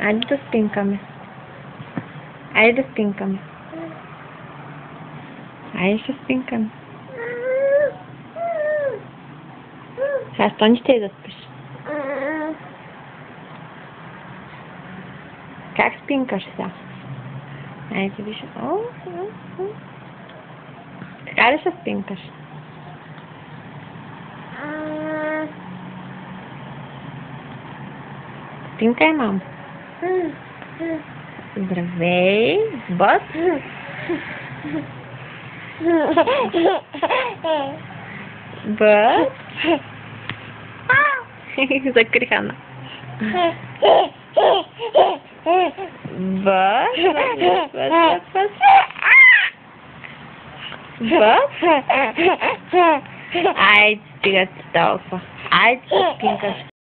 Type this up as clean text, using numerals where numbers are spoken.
Айде да спинкаме. Айде да спинкаме. Айде ще спинкаме. Сега стани ще и да спиш. Как спинкаш сега? Айде виж. Така ли ще спинкаш? Спинкай, мам. Здравей, бос. Бос. Закри Хана. Бос. Бос. Айде, стига толкова. Айде, спинкаш.